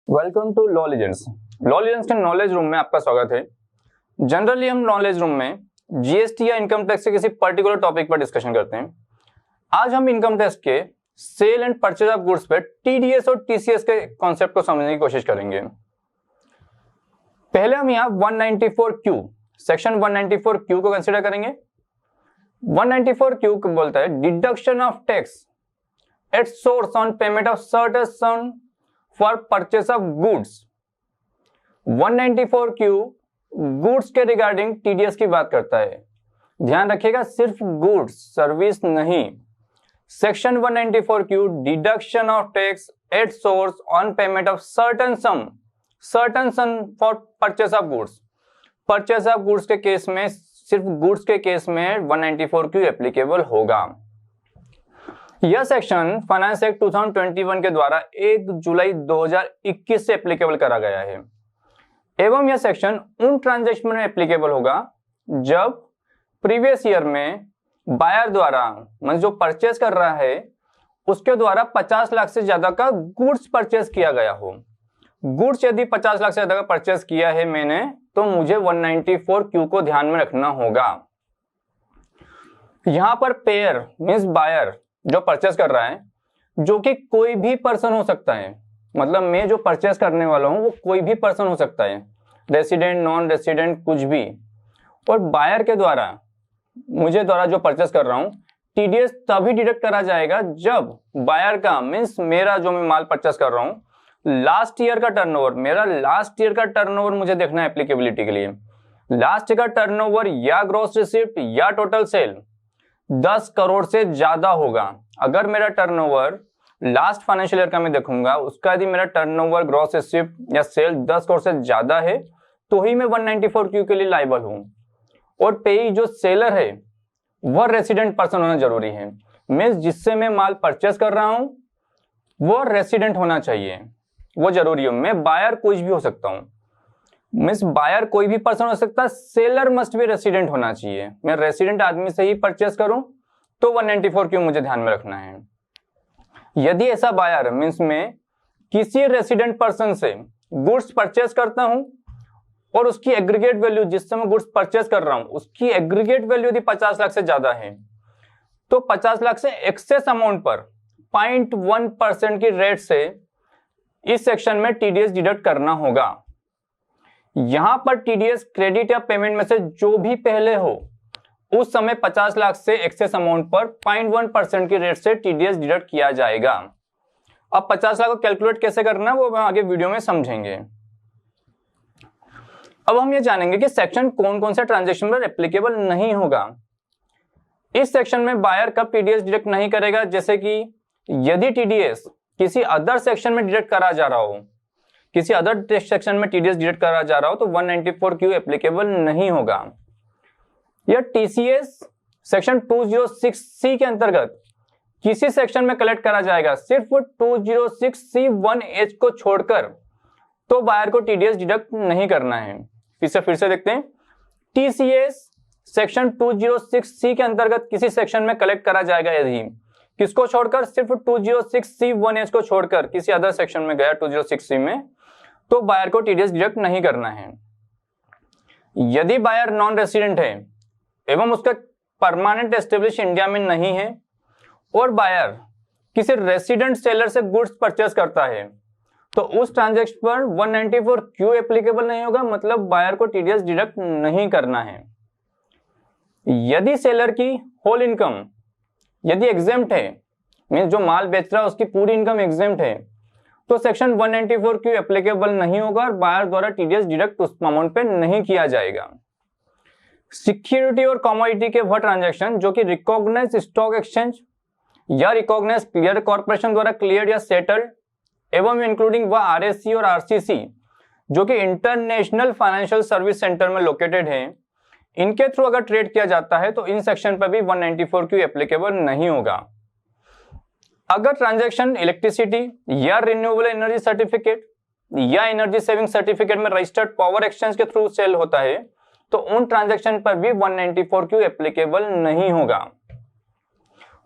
Welcome to law legends. Law legends के knowledge room में आपका स्वागत है। जनरली हम नॉलेज रूम में जीएसटी या इनकम टैक्स के किसी पर्टिकुलर टॉपिक पर डिस्कशन करते हैं। आज हम इनकम टैक्स के sale and purchase of goods पे टीडीएस और टीसीएस के कॉन्सेप्ट को समझने की कोशिश करेंगे। पहले हम यहाँ 194Q सेक्शन 194Q को कंसिडर करेंगे। 194Q को बोलता है deduction of tax at source on payment of certain some for purchase of goods. 194Q goods के रिगार्डिंग टीडीएस की बात करता है। ध्यान रखिएगा, सिर्फ गुड्स, सर्विस नहीं। Section 194Q deduction of tax at source on payment of certain some for purchase of goods. Purchase of goods के केस में, सिर्फ गुड्स के केस में 194Q एप्लीकेबल होगा। यह सेक्शन फाइनेंस एक्ट 2021 के द्वारा 1 जुलाई 2021 से एप्लीकेबल करा गया है एवं यह सेक्शन उन ट्रांजैक्शन में एप्लीकेबल होगा जब प्रीवियस ईयर में बायर द्वारा, मतलब जो परचेस कर रहा है उसके द्वारा 50 लाख से ज्यादा का गुड्स परचेस किया गया हो। गुड्स यदि 50 लाख से ज्यादा का परचेस किया है मैंने, तो मुझे 194Q को ध्यान में रखना होगा। यहां पर पेयर मींस बायर जो परचेस कर रहा है, जो कि कोई भी पर्सन हो सकता है, मतलब मैं जो परचेस करने वाला हूं वो कोई भी पर्सन हो सकता है, रेसिडेंट, नॉन रेसिडेंट, कुछ भी। और बायर के द्वारा, मुझे द्वारा जो परचेस कर रहा हूं, टीडीएस तभी डिडक्ट करा जाएगा जब बायर का मींस मेरा जो मैं माल परचेस कर रहा हूं, लास्ट ईयर का टर्नओवर, मेरा लास्ट ईयर का टर्नओवर मुझे देखना है एप्लीकेबिलिटी के लिए। लास्ट ईयर का टर्नओवर या ग्रॉस रिसिप्ट या टोटल सेल 10 करोड़ से ज्यादा होगा। अगर मेरा टर्नओवर लास्ट फाइनेंशियल ईयर का मैं देखूंगा, उसका यदि मेरा टर्नओवर, ग्रॉस रिसिप्ट या सेल 10 करोड़ से ज्यादा है तो ही मैं 194Q के लिए लायबल हूं। और पेई जो सेलर है वह रेसिडेंट पर्सन होना जरूरी है। मैं जिससे मैं माल परचेस कर रहा हूं वो रेसिडेंट होना चाहिए, वो जरूरी है। मैं बायर कुछ भी हो सकता हूं, मींस बायर कोई भी पर्सन हो सकता है, सेलर मस्ट बी रेसिडेंट होना चाहिए। मैं रेसिडेंट आदमी से ही परचेस करूं तो 194Q मुझे ध्यान में रखना है। यदि ऐसा बायर मींस मैं किसी रेसिडेंट पर्सन से गुड्स परचेस करता हूं और उसकी एग्रीगेट वैल्यू, जिससे मैं गुड्स परचेस कर रहा हूं, उसकी एग्रीगेट वैल्यू यदि 50 लाख से ज्यादा है, तो 50 लाख से एक्सेस अमाउंट पर 0.1% की रेट से इस सेक्शन में टीडीएस डिडक्ट करना होगा। यहां पर टीडीएस क्रेडिट या पेमेंट में से जो भी पहले हो, उस समय 50 लाख से एक्सेस अमाउंट पर 0.1% की रेट से टीडीएस डिडक्ट किया जाएगा। अब 50 लाख को कैलकुलेट कैसे करना है वो हम आगे वीडियो में समझेंगे। अब हम ये जानेंगे कि सेक्शन कौन कौन से ट्रांजैक्शन पर एप्लीकेबल नहीं होगा। इस सेक्शन में बायर कब टीडीएस डिडक्ट नहीं करेगा, जैसे कि यदि टीडीएस किसी अदर सेक्शन में डिडक्ट करा जा रहा हो, किसी अदर सेक्शन में टीडीएस डिडक्ट करा जा रहा हो, तो 194Q एप्लीकेबल नहीं होगा। यह टीसीएस सेक्शन 206C के अंतर्गत किसी सेक्शन में कलेक्ट करा जाएगा, सिर्फ 206C1H को छोड़कर, तो बायर को टीडीएस डिडक्ट नहीं करना है। फिर से देखते हैं। टीसीएस सेक्शन 206C के अंतर्गत किसी सेक्शन में कलेक्ट करा जाएगा यदि, किसको छोड़कर, सिर्फ 206C1H को छोड़कर किसी अदर सेक्शन में गया 206C में, तो बायर को टीडीएस डिडक्ट नहीं करना है। यदि बायर नॉन रेसिडेंट है एवं उसका परमानेंट एस्टेब्लिश इंडिया में नहीं है और बायर किसी रेसिडेंट सेलर से गुड्स परचेस करता है, तो उस ट्रांजैक्शन पर 194Q एप्लीकेबल नहीं होगा, मतलब बायर को टीडीएस डिडक्ट नहीं करना है। यदि सेलर की होल इनकम यदि एग्जेम्प्ट है, मींस जो माल बेच रहा है उसकी पूरी इनकम एग्जेम्प्ट है, तो सेक्शन 194Q एप्लीकेबल नहीं होगा और बायर द्वारा टीडीएस डिडक्ट उस अमाउंट पे नहीं किया जाएगा। सिक्योरिटी और कमोडिटी के वह ट्रांजैक्शन जो कि रिकॉग्नाइज्ड स्टॉक एक्सचेंज या रिकॉग्नाइज्ड क्लियर कॉर्पोरेशन द्वारा क्लियर्ड या सेटल्ड, एवं इंक्लूडिंग वह आरएससी और आरसीसी जो कि इंटरनेशनल फाइनेंशियल सर्विस सेंटर में लोकेटेड है, इनके थ्रू अगर ट्रेड किया जाता है तो इन सेक्शन पर भी 194Q एप्लीकेबल नहीं होगा। अगर ट्रांजैक्शन इलेक्ट्रिसिटी या रिन्यूएबल एनर्जी सर्टिफिकेट या एनर्जी सेविंग सर्टिफिकेट में रजिस्टर्ड पावर एक्सचेंज के थ्रू सेल होता है, तो उन ट्रांजैक्शन पर भी 194Q एप्लीकेबल नहीं होगा।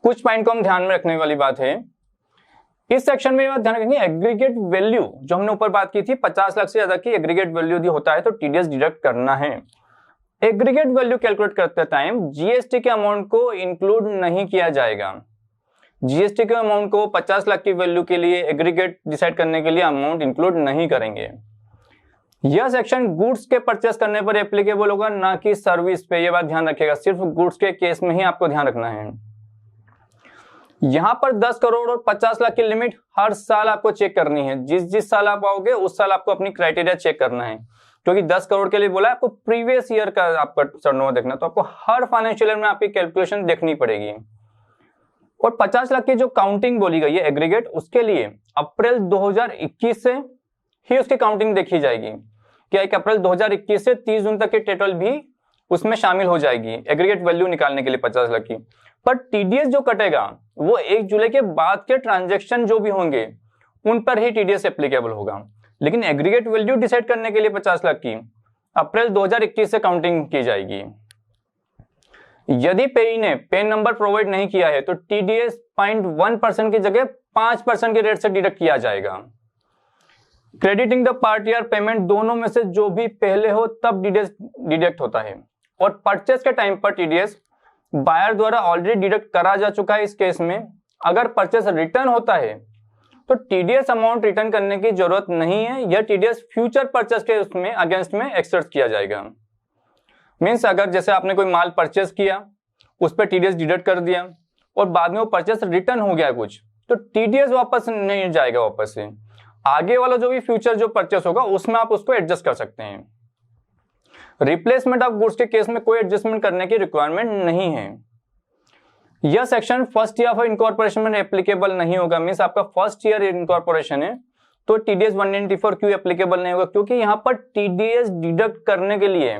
कुछ पॉइंट को हम ध्यान में रखने वाली बात है। इस सेक्शन में ध्यान रखेंगे एग्रीगेट वैल्यू, जो हमने ऊपर बात की थी 50 लाख से ज्यादा की एग्रीगेट वैल्यू यदि होता है तो टीडीएस डिडक्ट करना है। एग्रीगेट वैल्यू कैलकुलेट करते टाइम जीएसटी के अमाउंट को इंक्लूड नहीं किया जाएगा। जीएसटी के अमाउंट को 50 लाख की वैल्यू के लिए एग्रीगेट डिसाइड करने के लिए अमाउंट इंक्लूड नहीं करेंगे। यह सेक्शन गुड्स के परचेस करने पर एप्लीकेबल होगा, ना कि सर्विस पे। यह बात ध्यान रखिएगा, सिर्फ गुड्स के केस में ही आपको ध्यान रखना है। यहां पर 10 करोड़ और 50 लाख की लिमिट हर साल आपको चेक करनी है। जिस साल आप आओगे उस साल आपको अपनी क्राइटेरिया चेक करना है, क्योंकि 10 करोड़ के लिए बोला है आपको प्रीवियस ईयर का आपका टर्नओवर देखना, तो आपको हर फाइनेंशियल ईयर में आपकी कैलकुलेशन देखनी पड़ेगी। और 50 लाख की जो काउंटिंग बोली गई है एग्रीगेट, उसके लिए अप्रैल 2021 से ही उसकी काउंटिंग देखी जाएगी। क्या एक अप्रैल 2021 से 30 जून तक की टोटल भी उसमें शामिल हो जाएगी एग्रीगेट वैल्यू निकालने के लिए 50 लाख की। पर टीडीएस जो कटेगा वो 1 जुलाई के बाद के ट्रांजैक्शन जो भी होंगे उन पर ही टीडीएस एप्लीकेबल होगा। लेकिन एग्रीगेट वैल्यू डिसाइड करने के लिए 50 लाख की अप्रैल 2021 से काउंटिंग की जाएगी। यदि पेई ने पेन नंबर प्रोवाइड नहीं किया है तो टीडीएस 0.1% की जगह 5% के रेट से डिडक्ट किया जाएगा। क्रेडिटिंग द पार्टी और पेमेंट दोनों में से जो भी पहले हो तब टीडीएस डिडक्ट होता है। और परचेस के टाइम पर टीडीएस बायर द्वारा ऑलरेडी डिडक्ट करा जा चुका है। इस केस में अगर परचेस रिटर्न होता है तो टीडीएस अमाउंट रिटर्न करने की जरूरत नहीं है। यह टीडीएस फ्यूचर परचेस के उसमें अगेंस्ट में एक्सर्ट किया जाएगा। मीन्स अगर जैसे आपने कोई माल परचेस किया, उस पर टीडीएस डिडक्ट कर दिया और बाद में वो परचेस रिटर्न हो गया कुछ, तो टीडीएस वापस नहीं जाएगा वापस से। आगे वाला जो भी फ्यूचर जो परचेस होगा उसमें आप उसको एडजस्ट कर सकते हैं। रिप्लेसमेंट ऑफ गुड्स के केस में कोई एडजस्टमेंट करने की रिक्वायरमेंट नहीं है। यह section first year of incorporation में एप्लीकेबल नहीं होगा। मीन्स आपका फर्स्ट ईयर इनकॉर्पोरेशन है तो टीडीएस 194 एप्लीकेबल नहीं होगा, क्योंकि यहाँ पर टीडीएस डिडक्ट करने के लिए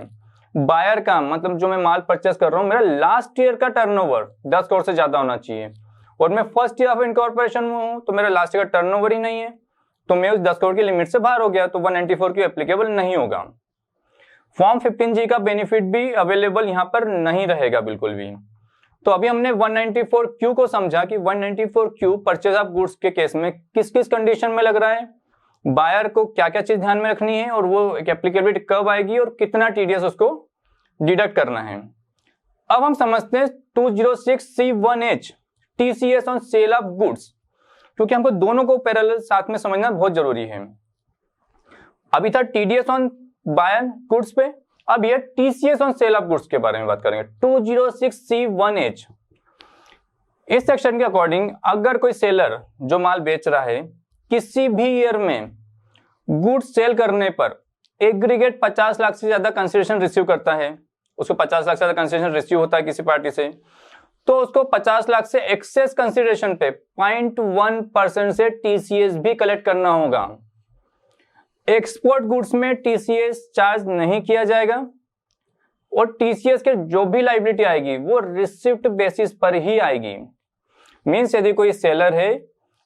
बायर का मतलब जो मैं माल परचेस कर रहा हूँ मेरा लास्ट ईयर का टर्नओवर 10 करोड़ से ज्यादा होना चाहिए, और मैं फर्स्ट ईयर ऑफ इनकॉर्पोरेशन में हूँ तो मेरा लास्ट ईयर का टर्नओवर ही नहीं है, तो मैं उस 10 करोड़ की लिमिट से बाहर हो गया, तो 194 एप्लीकेबल नहीं होगा। फॉर्म 15G का बेनिफिट भी अवेलेबल यहाँ पर नहीं रहेगा बिल्कुल भी। तो अभी हमने 194Q को समझा कि 194Q परचेज ऑफ गुड्स के केस में किस किस कंडीशन में लग रहा है, बायर को क्या क्या चीज ध्यान में रखनी है और वो एप्लीकेबिलिटी कब आएगी और कितना टीडीएस उसको डिडक्ट करना है। अब हम समझते हैं 206C1H TCS on sale of goods, क्योंकि हमको दोनों को पैरेलल साथ में समझना बहुत जरूरी है। अभी था टीडीएस ऑन बायर गुड्स पे, अब ये TCS on sale of goods के बारे में बात करेंगे। 206C1H इस सेक्शन के अकॉर्डिंग अगर कोई सेलर जो माल बेच रहा है किसी भी ईयर में गुड्स सेल करने पर एग्रीगेट 50 लाख से ज्यादा कंसिडरेशन रिसीव करता है, उसको 50 लाख से ज्यादा कंसिडरेशन रिसीव होता है किसी पार्टी से, तो उसको 50 लाख से एक्सेस कंसिडरेशन पे 0.1% से टीसीएस भी कलेक्ट करना होगा। एक्सपोर्ट गुड्स में टीसीएस चार्ज नहीं किया जाएगा और टीसीएस के जो भी लायबिलिटी आएगी वो रिसिप्ट बेसिस पर ही आएगी। मींस यदि कोई सेलर है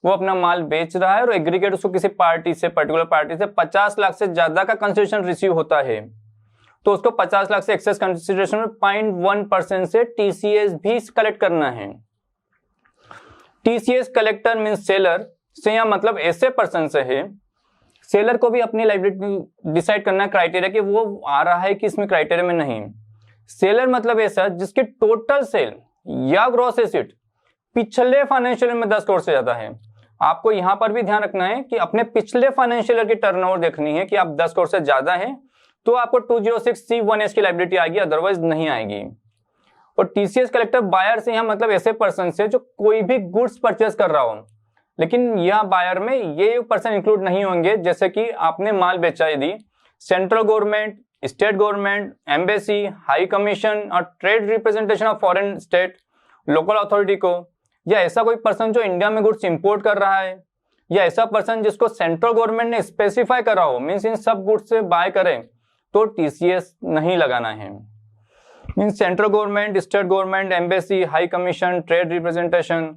वो अपना माल बेच रहा है और एग्रीगेट उसको किसी पार्टी से पर्टिकुलर पार्टी से 50 लाख से ज्यादा का कंसिडरेशन रिसीव होता है तो उसको 50 लाख से एक्सेस कंसिडरेशन में 0.1% से टीसीएस भी कलेक्ट करना है। टीसीएस कलेक्टर मींस सेलर से या मतलब ऐसे पर्सन से है, सेलर को भी अपनी लायबिलिटी डिसाइड करना क्राइटेरिया कि वो आ रहा है कि इसमें क्राइटेरिया में नहीं। सेलर मतलब ऐसा जिसकी टोटल सेल या ग्रॉस एसेट पिछले फाइनेंशियल ईयर में 10 करोड़ से ज्यादा है। आपको यहां पर भी ध्यान रखना है कि अपने पिछले फाइनेंशियल ईयर की टर्नओवर देखनी है कि आप 10 करोड़ से ज्यादा है तो आपको 206C1H की लायबिलिटी आएगी, अदरवाइज नहीं आएगी। और टीसीएस कलेक्टर बायर से यहाँ मतलब ऐसे पर्सन से जो कोई भी गुड्स परचेस कर रहा हो, लेकिन यह बायर में ये पर्सन इंक्लूड नहीं होंगे। जैसे कि आपने माल बेचा यदि central government, state government, embassy, high commission और trade representation of foreign state, local authority को, या ऐसा कोई पर्सन जो इंडिया में गुड्स इंपोर्ट कर रहा है, या ऐसा पर्सन जिसको सेंट्रल गवर्नमेंट ने स्पेसिफाई करा हो, मीन्स इन सब गुड्स से बाय करें तो टीसीएस नहीं लगाना है। Means central government, state government, embassy, high commission, trade representation,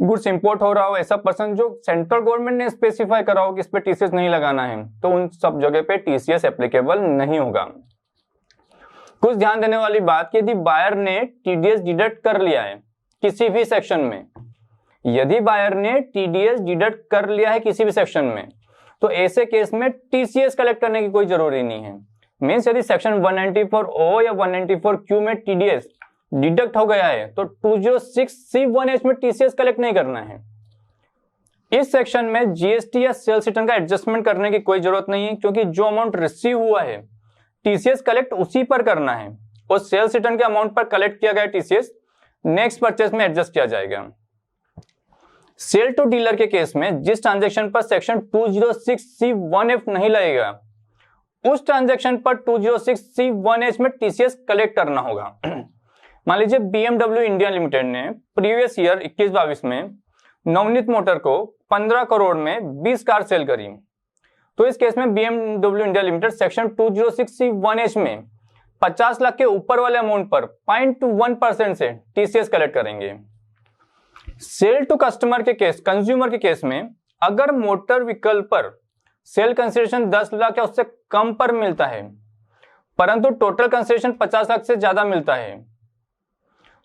goods import हो रहा हो, ऐसा पर्सन जो सेंट्रल गवर्नमेंट ने स्पेसिफाई करा हो कि इस पे टीसीएस नहीं लगाना है, तो उन सब जगह पे टीसीएस एप्लीकेबल नहीं होगा। कुछ ध्यान देने वाली बात कि यदि बायर ने टीडीएस डिडक्ट कर लिया है किसी भी सेक्शन में, यदि बायर ने टीडीएस डिडक्ट कर लिया है किसी भी सेक्शन में, तो ऐसे केस में टीसीएस कलेक्ट करने की कोई जरूरी नहीं है। मीन्स यदि सेक्शन 194O या 194Q में टीडीएस डिडक्ट हो गया है तो 206C1H में टीसीएस कलेक्ट नहीं करना है। इस सेक्शन में जीएसटी या सेल्स रिटर्न का एडजस्टमेंट करने की कोई जरूरत नहीं है, क्योंकि जो अमाउंट रिसीव हुआ है टीसीएस कलेक्ट उसी पर करना है और सेल्स रिटर्न के अमाउंट पर कलेक्ट किया गया टीसीएस नेक्स्ट परचेस में एडजस्ट किया जाएगा। सेल टू डीलर के केस में जिस ट्रांजैक्शन पर सेक्शन 206C1F नहीं लगेगा उस ट्रांजैक्शन पर 206C1H में टीसीएस कलेक्ट करना होगा। मान लीजिए BMW इंडिया लिमिटेड ने प्रीवियस ईयर 21-22 में नवनीत मोटर को 15 करोड़ में 20 कार सेल करी, तो इस केस में BMW India limited section 206C1H में 50 लाख के ऊपर वाले अमाउंट पर 0.1% से टीसीएस कलेक्ट करेंगे। सेल टू कस्टमर के केस, कंज्यूमर के केस में अगर मोटर व्हीकल पर सेल कंसिडरेशन 10 लाख या उससे कम पर मिलता है परंतु टोटल कंसिडरेशन 50 लाख से ज्यादा मिलता है,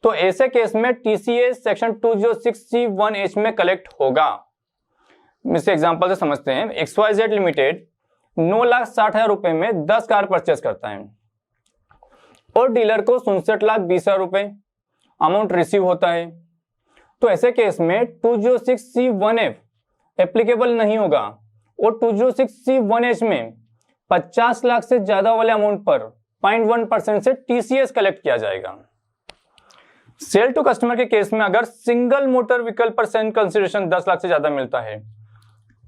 तो ऐसे केस में टीसीएस सेक्शन 206C1H में कलेक्ट होगा। इस एग्जांपल से समझते हैं। XYZ लिमिटेड 9,60,000 रुपए में 10 कार परचेस करता है और डीलर को 67,20,000 रुपए अमाउंट रिसीव होता है, तो ऐसे केस में 206C1F एप्लीकेबल नहीं होगा और 206C1H में 50 लाख से ज्यादा वाले अमाउंट पर 0.1% से टीसीएस कलेक्ट किया जाएगा। सेल टू कस्टमर के केस में अगर सिंगल मोटर व्हीकल पर सेल कंसिडरेशन 10 लाख से ज्यादा मिलता है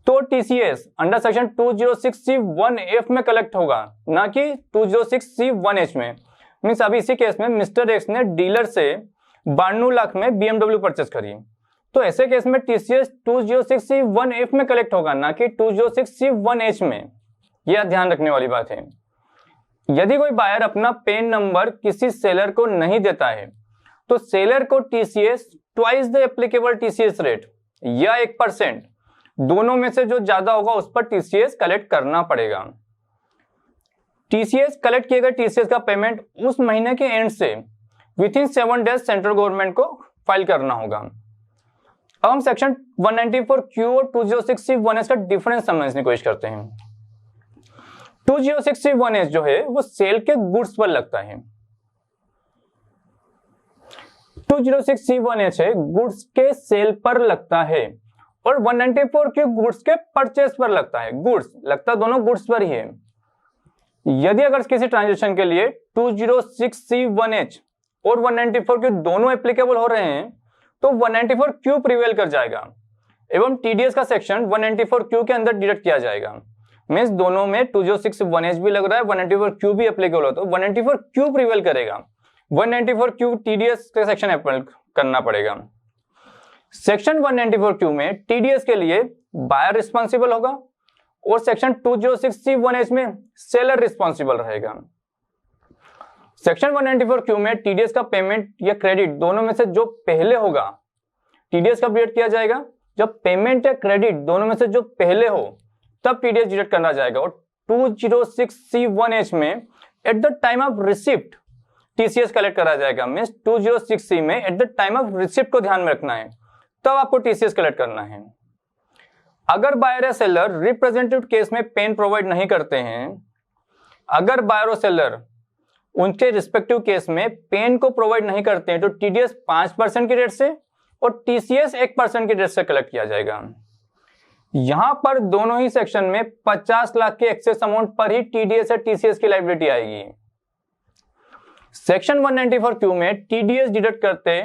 तो टीसीएस अंडर सेक्शन 206C1F में कलेक्ट होगा, ना कि 206C1H में। मीन्स अभी इसी केस में मिस्टर एक्स ने डीलर से 92 लाख में BMW परचेस करी, तो ऐसे केस में टीसीएस 206C1F में कलेक्ट होगा, ना कि 206C1H में। यह ध्यान रखने वाली बात है। यदि कोई बायर अपना पेन नंबर किसी सेलर को नहीं देता है तो सेलर को TCS twice the applicable TCS rate या 1%, दोनों में से जो ज्यादा होगा उस पर टीसीएस कलेक्ट करना पड़ेगा। टीसीएस कलेक्ट किए गए टीसीएस का पेमेंट उस महीने के एंड से विथिन 7 डेज सेंट्रल गवर्नमेंट को फाइल करना होगा। अब हम सेक्शन 194Q और 206C1H का डिफरेंस समझने की कोशिश करते हैं। 206C1H जो है वो सेल के गुड्स पर लगता है, 206C1H है गुड्स के सेल पर लगता है और 194Q गुड्स के परचेस पर लगता है। गुड्स लगता दोनों गुड्स पर ही है। यदि अगर किसी ट्रांजेक्शन के लिए 206C1H और 194Q दोनों एप्लीकेबल हो रहे हैं तो 194Q प्रिवेल कर जाएगा एवं टीडीएस का सेक्शन 194Q के अंदर डिडक्ट किया जाएगा। मींस दोनों में 206C1H भी लग रहा है, 194Q भी एप्लीकेबल होता है, 194Q प्रिवेल करेगा, 194Q टीडीएस का सेक्शन अप्लाई करना पड़ेगा। सेक्शन 194Q में टीडीएस के लिए बायर रिस्पॉन्सिबल होगा और सेक्शन 206C1H में सेलर रिस्पॉन्सिबल रहेगा। सेक्शन 194Q में टीडीएस का पेमेंट या क्रेडिट दोनों में से जो पहले होगा टीडीएस कब डिडक्ट किया जाएगा, जब पेमेंट या क्रेडिट दोनों में से जो पहले हो तब टीडीएस डिडक्ट करना जाएगा। और 206C1H में at the time of receipt TCS collect करा जाएगा। मींस 206C में at the time of receipt को ध्यान में रखना है, तब आपको टीसीएस कलेक्ट करना है। अगर बायर या सेलर रिप्रेजेंटेटिव केस में पेन प्रोवाइड नहीं करते हैं, अगर बायर और सेलर उनके रिस्पेक्टिव केस में पेन को प्रोवाइड नहीं करते हैं तो टीडीएस 5% की रेट से और टीसीएस 1% की रेट से कलेक्ट किया जाएगा। यहां पर दोनों ही सेक्शन में 50 लाख के एक्सेस अमाउंट पर ही टीडीएस या टीसीएस की लायबिलिटी आएगी। सेक्शन 194Q में टीडीएस डिडक्ट करते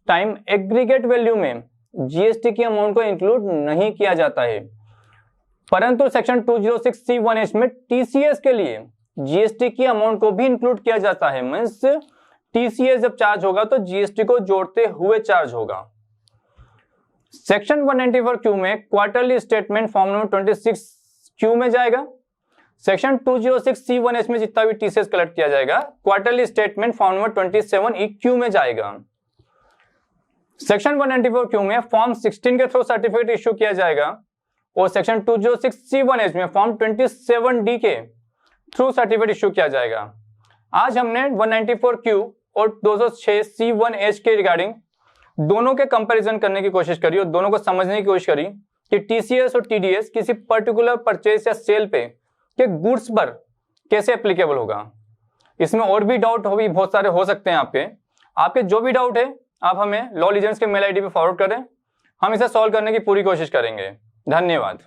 टाइम एग्रीगेट वैल्यू में जीएसटी की अमाउंट को इंक्लूड नहीं किया जाता है, परंतु सेक्शन 206C1H में टीसीएस के लिए जीएसटी की अमाउंट को भी इंक्लूड किया जाता है। मींस टीसीएस जब चार्ज होगा तो जीएसटी को जोड़ते हुए चार्ज होगा। सेक्शन 194Q में quarterly statement form number 26Q में जाएगा। सेक्शन 206C1H में जितना भी टीसीएस कलेक्ट किया जाएगा quarterly statement form number 27EQ में जाएगा। सेक्शन 194Q में फॉर्म 16 के थ्रू सर्टिफिकेट इश्यू किया जाएगा और सेक्शन 206C1H में फॉर्म 27D के थ्रू सर्टिफिकेट इश्यू किया जाएगा। आज हमने 194Q और 206C1H के रिगार्डिंग दोनों के कंपैरिजन करने की कोशिश करी और दोनों को समझने की कोशिश करी कि टीसीएस और टीडीएस किसी पर्टिकुलर परचेज या सेल पे के गुड्स पर कैसे एप्लीकेबल होगा। इसमें और भी डाउट हो भी बहुत सारे हो सकते हैं आपके जो भी डाउट है आप हमें लॉ लीजेंड्स के मेल आईडी पे फॉरवर्ड करें, हम इसे सॉल्व करने की पूरी कोशिश करेंगे। धन्यवाद।